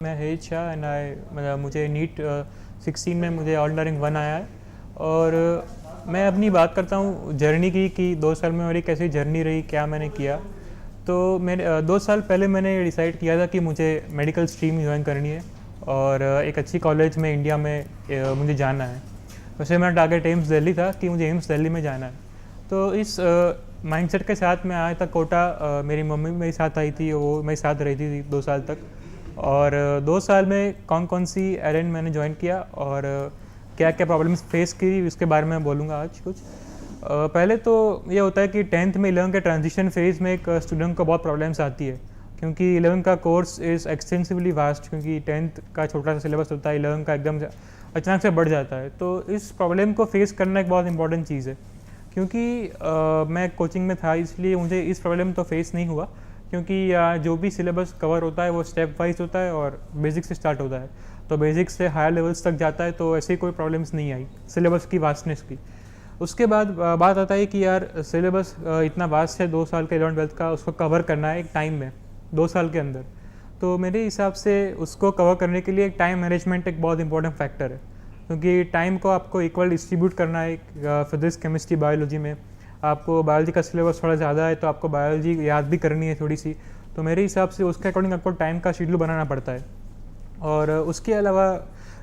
मैं hedge Shah and मुझे NEET 16 में मुझे ऑल इंडिया रैंक 1 आया है। और मैं अपनी बात करता हूँ जर्नी की कि 2 साल में मेरी कैसी जर्नी रही, क्या मैंने किया। तो मैंने 2 साल पहले मैंने डिसाइड किया था कि मुझे मेडिकल स्ट्रीम ज्वाइन करनी है और एक अच्छी कॉलेज में इंडिया में मुझे जाना है। वैसे मेरा टारगेट एम्स दिल्ली था कि मुझे एम्स दिल्ली में जाना है। तो इस माइंडसेट के साथ मैं आया था कोटा। मेरी मम्मी मेरे साथ आई थी, वो मेरे साथ रही थी 2 साल तक। और 2 साल में कौन कौन सी एरेंड मैंने ज्वाइन किया और क्या क्या प्रॉब्लम्स फेस की, इसके बारे में बोलूँगा आज कुछ। पहले तो ये होता है कि 10th में 11 के ट्रांजिशन फेज़ में एक स्टूडेंट को बहुत प्रॉब्लम्स आती है, क्योंकि 11 का कोर्स इज़ एक्सटेंसिवली वास्ट। क्योंकि 10th का छोटा सा सिलेबस होता है, 11 का एकदम अचानक से बढ़ जाता है। तो इस प्रॉब्लम को फेस करना एक बहुत इंपॉर्टेंट चीज़ है। क्योंकि मैं कोचिंग में था, इसलिए मुझे इस प्रॉब्लम तो फेस नहीं हुआ, क्योंकि जो भी सिलेबस कवर होता है वो स्टेप वाइज होता है और बेसिक से स्टार्ट होता है। तो बेसिक से हायर लेवल्स तक जाता है, तो ऐसी कोई प्रॉब्लम्स नहीं आई सिलेबस की वास्टनेस की। उसके बाद बात आता है कि यार सिलेबस इतना वास्ट है 2 साल के 11th-12th का, उसको कवर करना है एक टाइम में 2 साल के अंदर। तो मेरे हिसाब से उसको कवर करने के लिए एक टाइम मैनेजमेंट एक बहुत इंपॉर्टेंट फैक्टर है, क्योंकि टाइम को आपको इक्वल डिस्ट्रीब्यूट करना है। फिजिक्स, केमिस्ट्री, बायोलॉजी में आपको बायोलॉजी का सिलेबस थोड़ा ज़्यादा है, तो आपको बायोलॉजी याद भी करनी है थोड़ी सी। तो मेरे हिसाब से उसके अकॉर्डिंग आपको टाइम का शेड्यूल बनाना पड़ता है। और उसके अलावा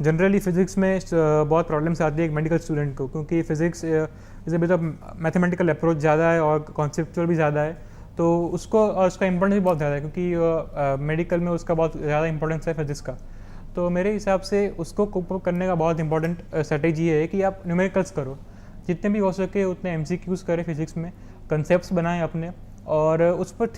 जनरली फ़िज़िक्स में बहुत प्रॉब्लम्स आती है एक मेडिकल स्टूडेंट को, क्योंकि physics is a bit of mathematical approach ज़्यादा है और कॉन्सेप्चुअल भी ज़्यादा है। तो उसको और उसका इंपॉर्टेंस भी बहुत ज़्यादा है, क्योंकि मेडिकल में उसका बहुत ज़्यादा इंपॉर्टेंस है फिज़िक्स का। तो मेरे हिसाब से उसको कोप अप करने का बहुत इंपॉर्टेंट स्ट्रेटेजी है कि आप न्यूमेरिकल्स करो, जितने भी हो सके उतने MCQs करें फिज़िक्स में, कंसेप्ट्स बनाएं अपने, और उस पर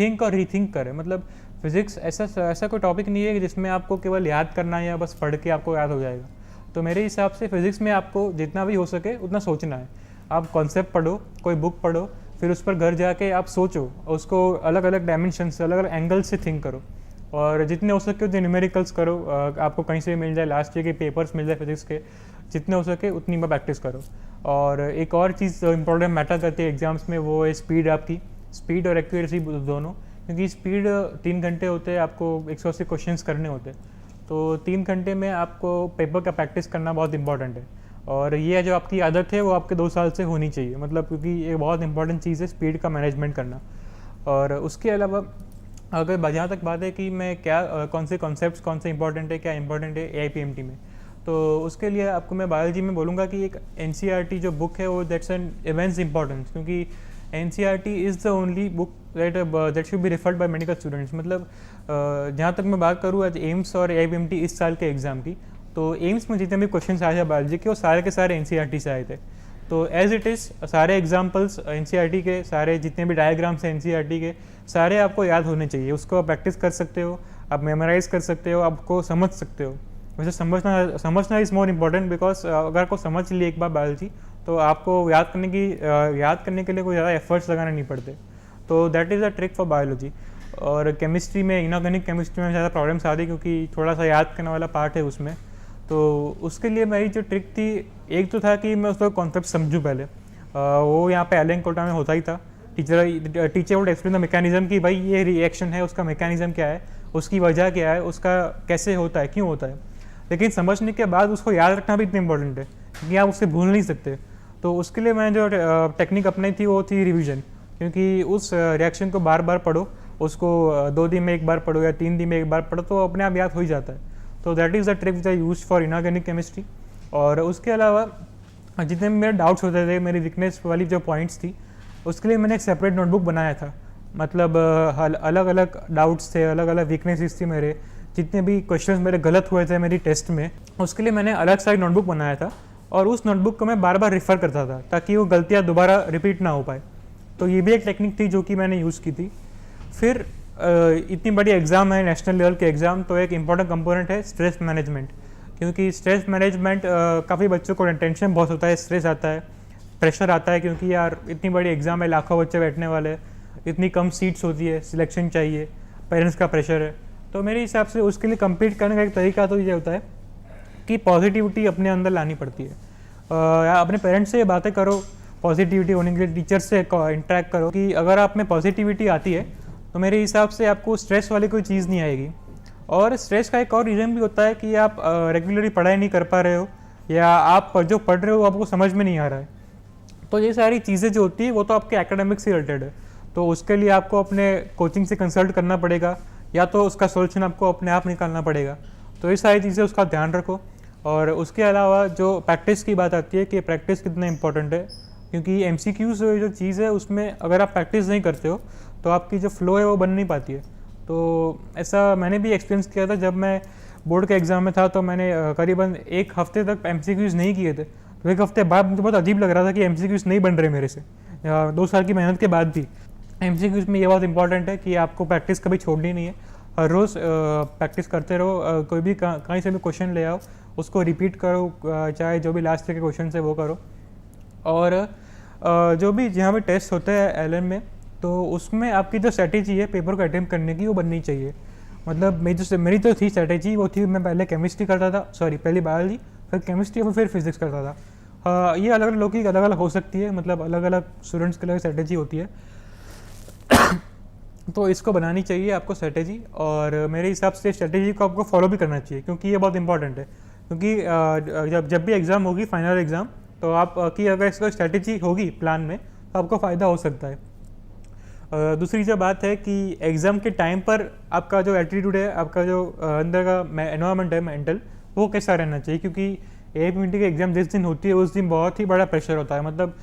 थिंक और रीथिंक करें। मतलब फिज़िक्स ऐसा कोई टॉपिक नहीं है कि जिसमें आपको केवल याद करना है या बस पढ़ के आपको याद हो जाएगा। तो मेरे हिसाब से फ़िज़िक्स में आपको जितना भी हो सके उतना सोचना है। आप कॉन्सेप्ट पढ़ो, कोई बुक पढ़ो, फिर उस पर घर जाके आप सोचो, उसको अलग अलग डायमेंशन से, अलग अलग एंगल से थिंक करो, और जितने हो सके उतने न्यूमेरिकल्स करो। आपको कहीं से मिल जाए, लास्ट ईयर के पेपर्स मिल जाए फिज़िक्स के, जितने हो सके उतनी बार प्रैक्टिस करो। और एक और चीज़ इंपॉर्टेंट मैटर करती है एग्जाम्स में, वो है स्पीड। आपकी स्पीड और एक्यूरेसी दोनों, क्योंकि स्पीड 3 घंटे होते हैं, आपको 180 क्वेश्चंस करने होते हैं। तो 3 घंटे में आपको पेपर का प्रैक्टिस करना बहुत इंपॉर्टेंट है, और ये जो आपकी आदत है वो आपके 2 साल से होनी चाहिए। मतलब क्योंकि ये बहुत इंपॉर्टेंट चीज़ है स्पीड का मैनेजमेंट करना। और उसके अलावा अगर जहाँ तक बात है कि मैं क्या कौन से कॉन्सेप्ट्स कौन से इंपॉर्टेंट है, क्या इंपॉर्टेंट है AIPMT में, तो उसके लिए आपको मैं बायोलॉजी में बोलूँगा कि एक NCERT जो बुक है वो दैट्स एन इमेंस इंपॉर्टेंस, क्योंकि NCERT is the only book that should be referred by medical students. मतलब जहाँ तक मैं बात करूँ आज एम्स और AIPMT इस साल के एग्ज़ाम की, तो एम्स में जितने भी क्वेश्चन आए थे बायोलॉजी के, वो सारे के सारे NCERT से आए थे। तो एज इट इज़ सारे एग्जाम्पल्स NCERT के, सारे जितने भी डायग्राम्स हैं NCERT के, सारे आपको याद होने चाहिए। उसको आप प्रैक्टिस कर सकते हो, आप मेमोराइज़ कर सकते हो, आपको समझ सकते हो। वैसे समझना इज़ मोर इम्पॉर्टेंट, बिकॉज अगर आपको समझ लिए एक बार बायोलॉजी, तो आपको याद करने के लिए कोई ज़्यादा एफर्ट्स लगाने नहीं पड़ते। तो that is a trick for biology. और केमिस्ट्री में, इनऑर्गेनिक केमिस्ट्री में ज़्यादा प्रॉब्लम्स आती है, क्योंकि थोड़ा सा याद करने वाला पार्ट है उसमें। तो उसके लिए मेरी जो ट्रिक थी, एक तो था कि मैं उसका कॉन्सेप्ट समझूँ पहले। वो यहाँ पे एलन कोटा में होता ही था। Teacher would explain the mechanism कि भाई ये रिएक्शन है, उसका मैकेनिज्म क्या है, उसकी वजह क्या है, उसका कैसे होता है, क्यों होता है। लेकिन समझने के बाद उसको याद रखना भी इतना इंपॉर्टेंट है, क्योंकि आप उससे भूल नहीं सकते। तो उसके लिए मैंने जो टेक्निक अपनाई थी वो थी रिवीजन, क्योंकि उस रिएक्शन को बार बार पढ़ो, उसको 2 दिन में एक बार पढ़ो या 3 दिन में एक बार पढ़ो, तो अपने आप याद हो ही जाता है। तो that is the trick which I use for inorganic chemistry. और उसके अलावा जितने भी मेरे डाउट्स होते थे, मेरी वीकनेस वाली जो पॉइंट्स थी, उसके लिए मैंने एक सेपरेट नोटबुक बनाया था। मतलब अलग अलग डाउट्स थे, अलग अलग वीकनेसेस थी मेरे, जितने भी क्वेश्चंस मेरे गलत हुए थे मेरी टेस्ट में, उसके लिए मैंने अलग सा एक नोटबुक बनाया था। और उस नोटबुक को मैं बार बार रेफ़र करता था, ताकि वो गलतियाँ दोबारा रिपीट ना हो पाए। तो ये भी एक टेक्निक थी जो कि मैंने यूज़ की थी। फिर इतनी बड़ी एग्ज़ाम है, नेशनल लेवल के एग्ज़ाम, तो एक इम्पॉर्टेंट कंपोनेंट है स्ट्रेस मैनेजमेंट। क्योंकि स्ट्रेस मैनेजमेंट काफ़ी बच्चों को टेंशन बहुत होता है, स्ट्रेस आता है, प्रेशर आता है, क्योंकि यार इतनी बड़ी एग्ज़ाम है, लाखों बच्चे बैठने वाले, इतनी कम सीट्स होती है, सिलेक्शन चाहिए, पेरेंट्स का प्रेशर है। तो मेरे हिसाब से उसके लिए कम्पीट करने का एक तरीका तो ये होता है कि पॉजिटिविटी अपने अंदर लानी पड़ती है। अपने पेरेंट्स से बातें करो, पॉजिटिविटी होने के लिए टीचर से इंटरेक्ट करो, कि अगर आप में पॉजिटिविटी आती है तो मेरे हिसाब से आपको स्ट्रेस वाली कोई चीज़ नहीं आएगी। और स्ट्रेस का एक और रीज़न भी होता है कि आप रेगुलरली पढ़ाई नहीं कर पा रहे हो, या आप जो पढ़ रहे हो आपको समझ में नहीं आ रहा है। तो ये सारी चीज़ें जो होती है वो तो आपके एकेडमिक्स से रिलेटेड है, तो उसके लिए आपको अपने कोचिंग से कंसल्ट करना पड़ेगा, या तो उसका सोल्यूशन आपको अपने आप निकालना पड़ेगा। तो ये सारी चीज़ें उसका ध्यान रखो। और उसके अलावा जो प्रैक्टिस की बात आती है कि प्रैक्टिस कितना इंपॉर्टेंट है, क्योंकि MCQs जो चीज़ है उसमें अगर आप प्रैक्टिस नहीं करते हो तो आपकी जो फ्लो है वो बन नहीं पाती है। तो ऐसा मैंने भी एक्सपीरियंस किया था जब मैं बोर्ड के एग्ज़ाम में था, तो मैंने करीबन एक हफ्ते तक MCQs नहीं किए थे। तो एक हफ्ते बाद मुझे बहुत अजीब लग रहा था कि MCQs नहीं बन रहे मेरे से, 2 साल की मेहनत के बाद भी। MCQs में ये बहुत इंपॉर्टेंट है कि आपको प्रैक्टिस कभी छोड़नी नहीं है, हर रोज़ प्रैक्टिस करते रहो। कोई भी कहीं से भी क्वेश्चन ले आओ, उसको रिपीट करो, चाहे जो भी लास्ट के क्वेश्चन है वो करो। और जो भी जहाँ पे टेस्ट होते हैं LN में, तो उसमें आपकी जो स्ट्रैटेजी है पेपर को अटेम्प्ट करने की वो बननी चाहिए। मतलब मेरी जो थी स्ट्रैटेजी वो थी, मैं पहले केमिस्ट्री करता था, पहले बायोलॉजी, फिर केमिस्ट्री और फिर फिजिक्स करता था। ये अलग अलग लोगों की अलग अलग हो सकती है, मतलब अलग अलग स्टूडेंट्स की अलग स्ट्रैटेजी होती है। तो इसको बनानी चाहिए आपको स्ट्रैटेजी, और मेरे हिसाब से स्ट्रैटेजी को आपको फॉलो भी करना चाहिए, क्योंकि ये बहुत इंपॉर्टेंट है। क्योंकि जब भी एग्ज़ाम होगी, फाइनल एग्ज़ाम, तो आपकी अगर इसका स्ट्रैटेजी होगी प्लान में तो आपको फ़ायदा हो सकता है। दूसरी जो बात है कि एग्ज़ाम के टाइम पर आपका जो एटीट्यूड है, आपका जो अंदर का एनवायरनमेंट है मेंटल, वो कैसा रहना चाहिए, क्योंकि APMT की एग्ज़ाम जिस दिन होती है उस दिन बहुत ही बड़ा प्रेशर होता है। मतलब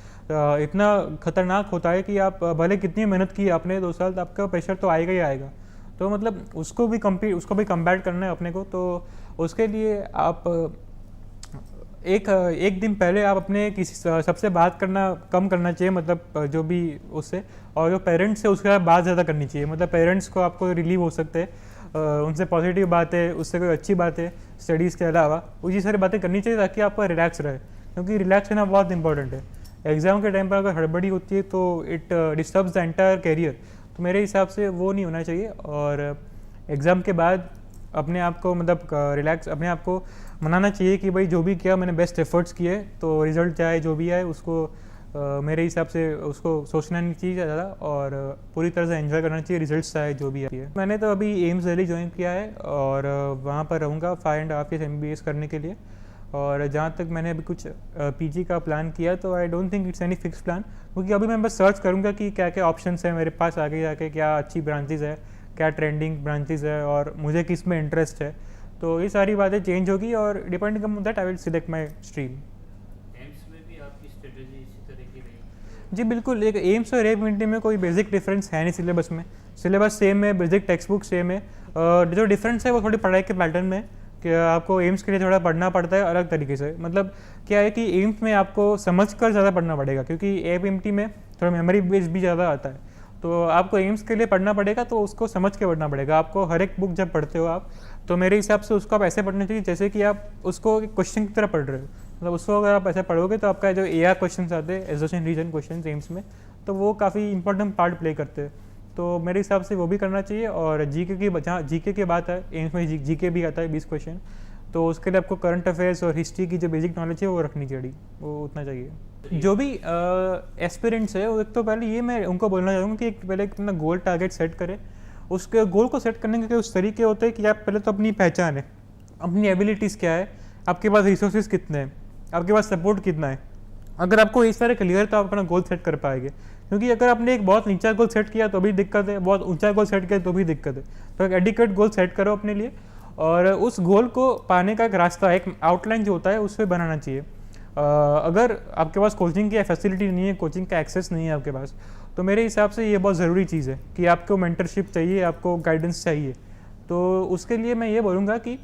इतना खतरनाक होता है कि आप भले कितनी मेहनत की आपने 2 साल, तो आपका प्रेशर तो आएगा ही आएगा। तो मतलब उसको भी कंबैट करना है अपने को। तो उसके लिए आप एक दिन पहले आप अपने किसी सबसे बात करना कम करना चाहिए, मतलब जो भी उससे, और जो पेरेंट्स है उसके साथ बात ज़्यादा करनी चाहिए। मतलब पेरेंट्स को आपको रिलीव हो सकते हैं, उनसे पॉजिटिव बात है, उससे कोई अच्छी बात है स्टडीज़ के अलावा, उसी सारी बातें करनी चाहिए ताकि आपका रिलैक्स रहे, क्योंकि रिलैक्स रहना बहुत इंपॉर्टेंट है। एग्ज़ाम के टाइम पर अगर हड़बड़ी होती है तो it disturbs the entire career. तो मेरे हिसाब से वो नहीं होना चाहिए। और एग्ज़ाम के बाद अपने आप को मतलब रिलैक्स, अपने आप को मनाना चाहिए कि भाई जो भी किया मैंने बेस्ट एफर्ट्स किए, तो रिज़ल्ट चाहे जो भी आए उसको मेरे हिसाब से उसको सोचना नहीं चाहिए ज़्यादा, और पूरी तरह से एंजॉय करना चाहिए, रिजल्ट्स चाहे जो भी आए। मैंने तो अभी एम्स दिल्ली ज्वाइन किया है, और वहाँ पर रहूँगा 5.5 years MBBS करने के लिए। और जहाँ तक मैंने अभी कुछ PG का प्लान किया, तो I don't think it's any fix plan, क्योंकि अभी मैं बस सर्च करूँगा कि क्या क्या ऑप्शंस है मेरे पास आगे जाके, क्या अच्छी ब्रांचेज़ है, क्या ट्रेंडिंग ब्रांचेज़ है, और मुझे किस में इंटरेस्ट है। तो ये सारी बातें चेंज होगी, और depending on that I will select my stream. AIIMS में भी आपकी स्ट्रेटजी इसी तरह की रही? जी बिल्कुल, एक एम्स और APMT में कोई बेसिक डिफरेंस है नहीं सिलेबस में। सिलेबस सेम है, बेसिक टेक्स्ट बुक सेम है। जो डिफरेंस है वो थोड़ी पढ़ाई के पैटर्न में, कि आपको एम्स के लिए थोड़ा पढ़ना पड़ता है अलग तरीके से। मतलब क्या है कि एम्स में आपको समझ कर ज़्यादा पढ़ना पड़ेगा, क्योंकि APMT में थोड़ा मेमोरी बेस भी ज़्यादा आता है। तो आपको एम्स के लिए पढ़ना पड़ेगा, तो उसको समझ के पढ़ना पड़ेगा। आपको हर एक बुक जब पढ़ते हो आप, तो मेरे हिसाब से उसको आप ऐसे पढ़ना चाहिए जैसे कि आप उसको क्वेश्चन की तरह पढ़ रहे हो। मतलब उसको अगर आप ऐसे पढ़ोगे तो आपका जो AR क्वेश्चन आते हैं, एसोसिएशन रीजन क्वेश्चन एम्स में, तो वो काफ़ी इंपॉर्टेंट पार्ट प्ले करते हैं। तो मेरे हिसाब से वो भी करना चाहिए। और जीके की, जहाँ जीके की बात है, एम्स में जीके भी आता है 20 क्वेश्चन, तो उसके लिए आपको करंट अफेयर्स और हिस्ट्री की जो बेसिक नॉलेज है वो रखनी चाहिए, वो उतना चाहिए। जो भी एस्पिरेंट्स है, वो एक तो पहले ये मैं उनको बोलना चाहूँगा कि पहले अपना गोल टारगेट सेट करें। उसके गोल को सेट करने के उस तरीके होते हैं कि आप पहले तो अपनी पहचान है, अपनी एबिलिटीज़ क्या है, आपके पास रिसोर्सेज कितने हैं, आपके पास सपोर्ट कितना है। अगर आपको इस तरह क्लियर है तो आप अपना गोल सेट कर पाएंगे। क्योंकि अगर आपने एक बहुत नीचा गोल सेट किया तो भी दिक्कत है, बहुत ऊंचा गोल सेट किया तो भी दिक्कत है। तो एक एडिक्वेट गोल सेट करो अपने लिए, और उस गोल को पाने का एक रास्ता, एक आउटलाइन जो होता है उस पर बनाना चाहिए। अगर आपके पास कोचिंग की फैसिलिटी नहीं है, कोचिंग का एक्सेस नहीं है आपके पास, तो मेरे हिसाब से ये बहुत ज़रूरी चीज़ है कि आपको मेंटरशिप चाहिए, आपको गाइडेंस चाहिए। तो उसके लिए मैं ये बोलूँगा कि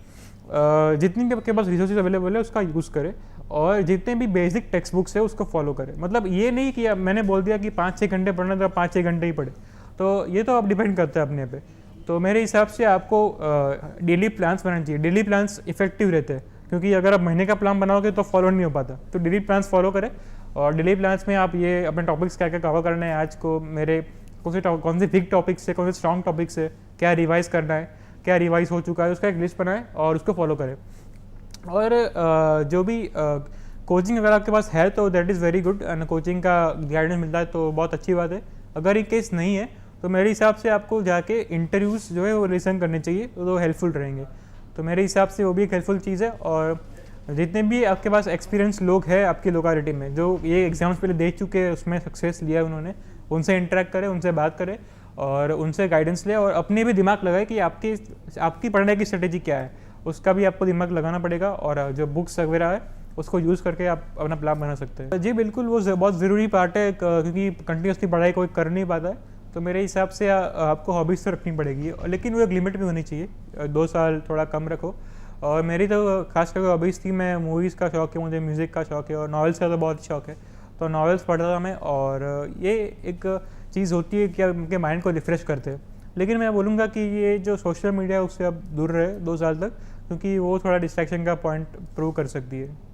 जितनी भी आपके पास रिसोर्सेज अवेलेबल है उसका यूज़ करें, और जितने भी बेसिक टेक्स्ट बुक्स है उसको फॉलो करें। मतलब ये नहीं कि मैंने बोल दिया कि 5-6 घंटे पढ़ना तो 5-6 घंटे ही पढ़े, तो ये तो आप डिपेंड करते हैं अपने पे। तो मेरे हिसाब से आपको डेली प्लान्स बनाना चाहिए। डेली प्लान्स इफेक्टिव रहते हैं, क्योंकि अगर आप महीने का प्लान बनाओगे तो फॉलो नहीं हो पाता। तो डेली प्लान्स फॉलो करें, और डेली प्लान्स में आप ये अपने टॉपिक्स क्या क्या कवर करना है आज को, मेरे कौन से वीक टॉपिक्स है, कौन से स्ट्रॉन्ग टॉपिक्स है, क्या रिवाइज करना है, क्या रिवाइज हो चुका है, उसका एक लिस्ट बनाएं और उसको फॉलो करें। और जो भी कोचिंग अगर आपके पास है तो that is very good, and coaching का गाइडेंस मिलता है तो बहुत अच्छी बात है। अगर इन केस नहीं है तो मेरे हिसाब से आपको जाके इंटरव्यूज़ जो है वो लिसन करने चाहिए, तो हेल्पफुल रहेंगे। तो मेरे हिसाब से वो भी एक हेल्पफुल चीज़ है। और जितने भी आपके पास एक्सपीरियंस लोग हैं आपकी लोकेलिटी में जो ये एग्ज़ाम्स पहले दे चुके हैं, उसमें सक्सेस लिया है उन्होंने, उनसे इंटरेक्ट करें, उनसे बात करें और उनसे गाइडेंस लें, और अपने भी दिमाग लगाए कि आपकी पढ़ने की स्ट्रेटेजी क्या है, उसका भी आपको दिमाग लगाना पड़ेगा। और जो बुक्स वगैरह है उसको यूज़ करके आप अपना प्लान बना सकते हैं। जी बिल्कुल, वो बहुत ज़रूरी पार्ट है, क्योंकि कंटिन्यूसली पढ़ाई कोई कर नहीं पाता है। तो मेरे हिसाब से आपको हॉबीज़ तो रखनी पड़ेगी, लेकिन वो एक लिमिट में होनी चाहिए। 2 साल थोड़ा कम रखो। और मेरी तो खास करके हॉबीज़ थी, मैं मूवीज़ का शौक़ है, मुझे म्यूज़िक का शौक़ है और नॉवेल्स का तो बहुत शौक़ है। तो नॉवेल्स पढ़ता था मैं, और ये एक चीज़ होती है कि आपके माइंड को रिफ़्रेश करते हैं। लेकिन मैं बोलूँगा कि ये जो सोशल मीडिया है उससे आप दूर रहे 2 साल तक, क्योंकि वो थोड़ा डिस्ट्रैक्शन का पॉइंट प्रूव कर सकती है।